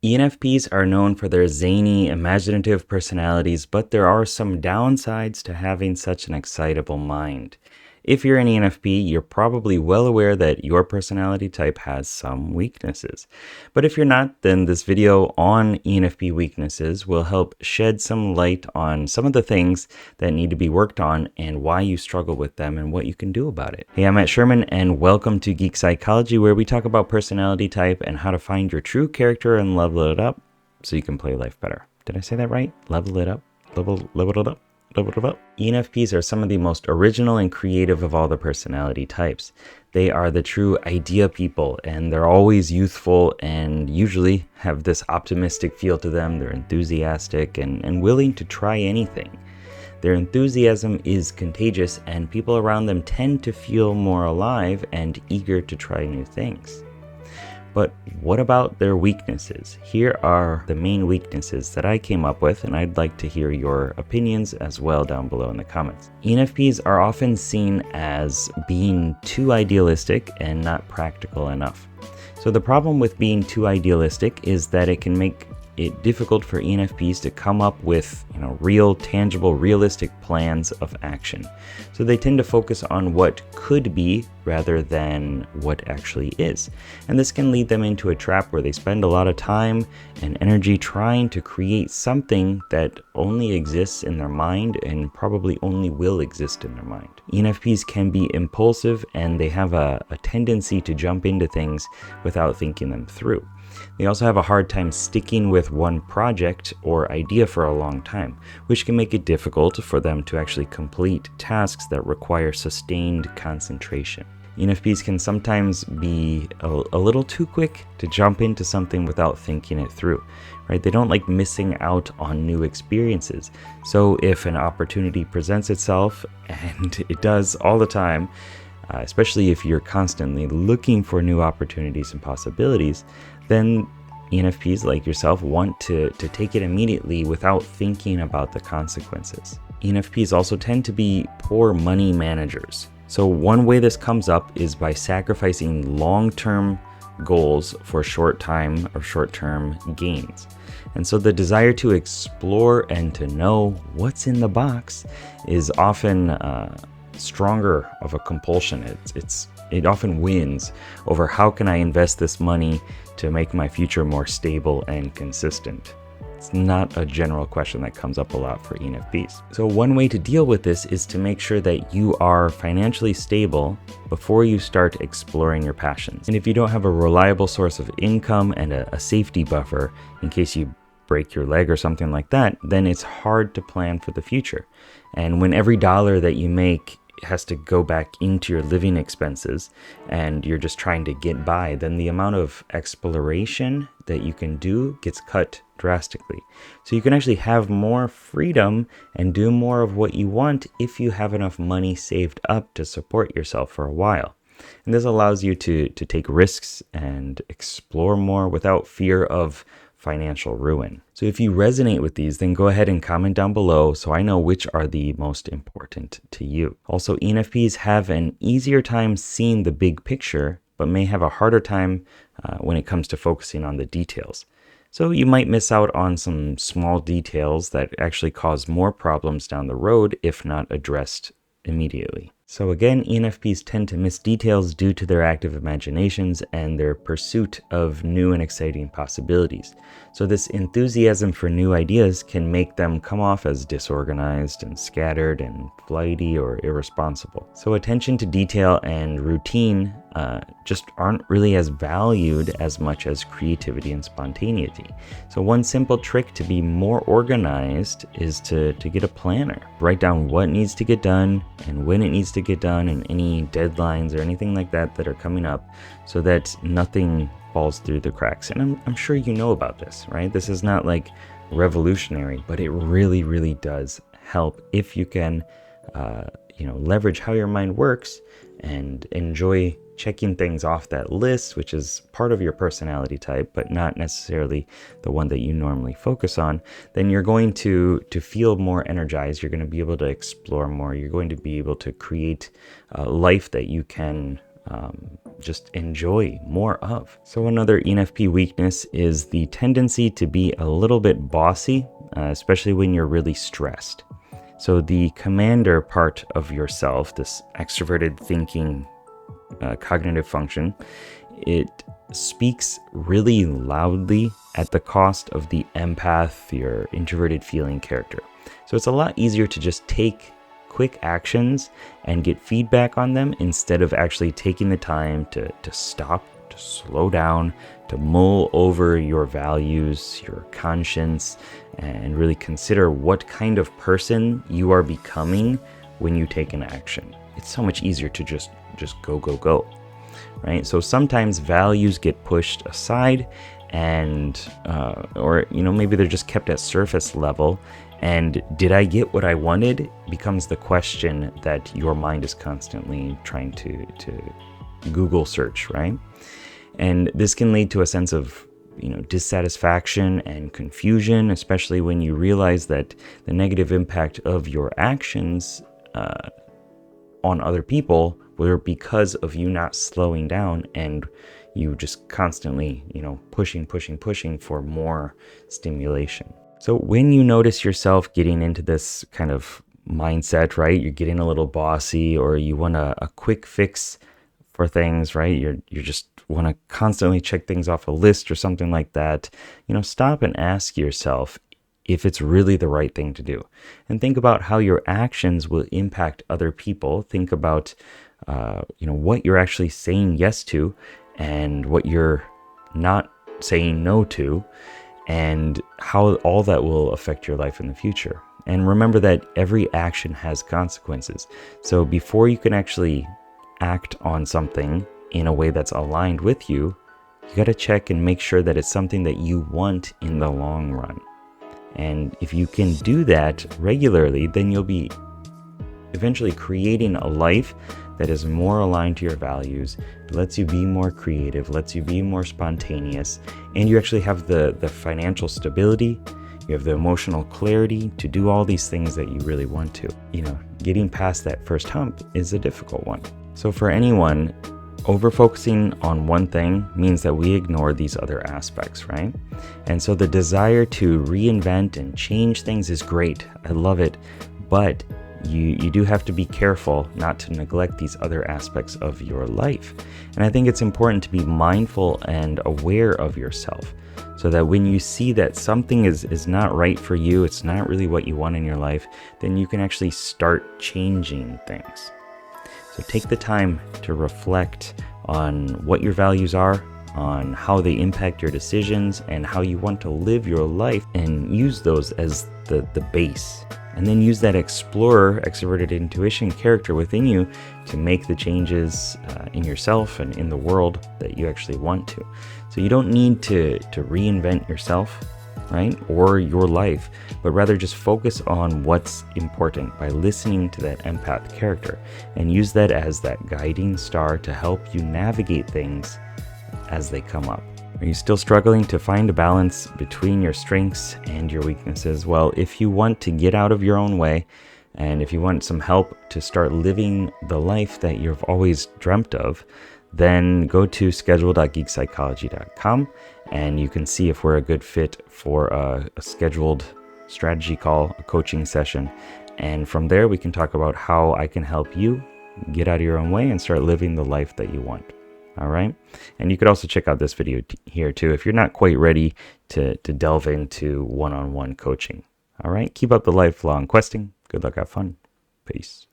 ENFPs are known for their zany, imaginative personalities, but there are some downsides to having such an excitable mind. If you're an ENFP, you're probably well aware that your personality type has some weaknesses. But if you're not, then this video on ENFP weaknesses will help shed some light on some of the things that need to be worked on and why you struggle with them and what you can do about it. Hey, I'm Sherman, and welcome to Geek Psychology, where we talk about personality type and how to find your true character and level it up so you can play life better. Did I say that right? Level it up? Level it up? ENFPs are some of the most original and creative of all the personality types. They are the true idea people, and they're always youthful and usually have this optimistic feel to them. They're enthusiastic and willing to try anything. Their enthusiasm is contagious, and people around them tend to feel more alive and eager to try new things. But what about their weaknesses? Here are the main weaknesses that I came up with, and I'd like to hear your opinions as well down below in the comments. ENFPs are often seen as being too idealistic and not practical enough. So the problem with being too idealistic is that it can make it difficult for ENFPs to come up with, real, tangible, realistic plans of action. So they tend to focus on what could be rather than what actually is. And this can lead them into a trap where they spend a lot of time and energy trying to create something that only exists in their mind and probably only will exist in their mind. ENFPs can be impulsive, and they have a tendency to jump into things without thinking them through. They also have a hard time sticking with one project or idea for a long time, which can make it difficult for them to actually complete tasks that require sustained concentration. ENFPs can sometimes be a little too quick to jump into something without thinking it through, right? They don't like missing out on new experiences. So if an opportunity presents itself, and it does all the time, especially if you're constantly looking for new opportunities and possibilities, then ENFPs like yourself want to take it immediately without thinking about the consequences. ENFPs also tend to be poor money managers. So one way this comes up is by sacrificing long-term goals for short-term gains. And so the desire to explore and to know what's in the box is often stronger of a compulsion. It often wins over how can I invest this money to make my future more stable and consistent. It's not a general question that comes up a lot for ENFPs. So one way to deal with this is to make sure that you are financially stable before you start exploring your passions. And if you don't have a reliable source of income and a safety buffer in case you break your leg or something like that, then it's hard to plan for the future. And when every dollar that you make has to go back into your living expenses and you're just trying to get by, then the amount of exploration that you can do gets cut drastically. So you can actually have more freedom and do more of what you want if you have enough money saved up to support yourself for a while. And this allows you to take risks and explore more without fear of financial ruin. So if you resonate with these, then go ahead and comment down below so I know which are the most important to you. Also, ENFPs have an easier time seeing the big picture, but may have a harder time when it comes to focusing on the details. So you might miss out on some small details that actually cause more problems down the road if not addressed immediately. So again, ENFPs tend to miss details due to their active imaginations and their pursuit of new and exciting possibilities. So this enthusiasm for new ideas can make them come off as disorganized and scattered and flighty or irresponsible. So attention to detail and routine just aren't really as valued as much as creativity and spontaneity. So one simple trick to be more organized is to get a planner. Write down what needs to get done and when it needs to get done and any deadlines or anything like that that are coming up so that nothing falls through the cracks. And I'm sure you know about this, right? This is not like revolutionary, but it really, really does help if you can, leverage how your mind works and enjoy checking things off that list, which is part of your personality type, but not necessarily the one that you normally focus on. Then you're going to feel more energized. You're going to be able to explore more. You're going to be able to create a life that you can just enjoy more of. So another ENFP weakness is the tendency to be a little bit bossy, especially when you're really stressed. So the commander part of yourself, this extroverted thinking cognitive function, it speaks really loudly at the cost of the empath, your introverted feeling character. So it's a lot easier to just take quick actions and get feedback on them instead of actually taking the time to stop, to slow down, to mull over your values, your conscience, and really consider what kind of person you are becoming when you take an action. It's so much easier to just go, right? So sometimes values get pushed aside and or maybe they're just kept at surface level, and did I get what I wanted becomes the question that your mind is constantly trying to Google search, right? And this can lead to a sense of dissatisfaction and confusion, especially when you realize that the negative impact of your actions on other people were because of you not slowing down and you just constantly, pushing for more stimulation. So when you notice yourself getting into this kind of mindset, right, you're getting a little bossy, or you want a quick fix for things, right, you just want to constantly check things off a list or something like that, stop and ask yourself if it's really the right thing to do. And think about how your actions will impact other people. Think about, what you're actually saying yes to and what you're not saying no to, and how all that will affect your life in the future. And remember that every action has consequences. So before you can actually act on something in a way that's aligned with you, you got to check and make sure that it's something that you want in the long run. And if you can do that regularly, then you'll be eventually creating a life that is more aligned to your values, lets you be more creative, lets you be more spontaneous, and you actually have the financial stability, you have the emotional clarity to do all these things that you really want to. Getting past that first hump is a difficult one. So for anyone, over-focusing on one thing means that we ignore these other aspects, right? And so the desire to reinvent and change things is great. I love it. But you do have to be careful not to neglect these other aspects of your life. And I think it's important to be mindful and aware of yourself, so that when you see that something is not right for you, it's not really what you want in your life, then you can actually start changing things. So take the time to reflect on what your values are, on how they impact your decisions, and how you want to live your life, and use those as the base. And then use that explorer, extroverted intuition character within you to make the changes in yourself and in the world that you actually want to. So you don't need to reinvent yourself, right, or your life, but rather just focus on what's important by listening to that empath character, and use that as that guiding star to help you navigate things as they come up. Are you still struggling to find a balance between your strengths and your weaknesses? Well, if you want to get out of your own way, and if you want some help to start living the life that you've always dreamt of, then go to schedule.geekpsychology.com and you can see if we're a good fit for a scheduled strategy call, a coaching session. And from there, we can talk about how I can help you get out of your own way and start living the life that you want. All right. And you could also check out this video here too if you're not quite ready to delve into one-on-one coaching. All right. Keep up the lifelong questing. Good luck. Have fun. Peace.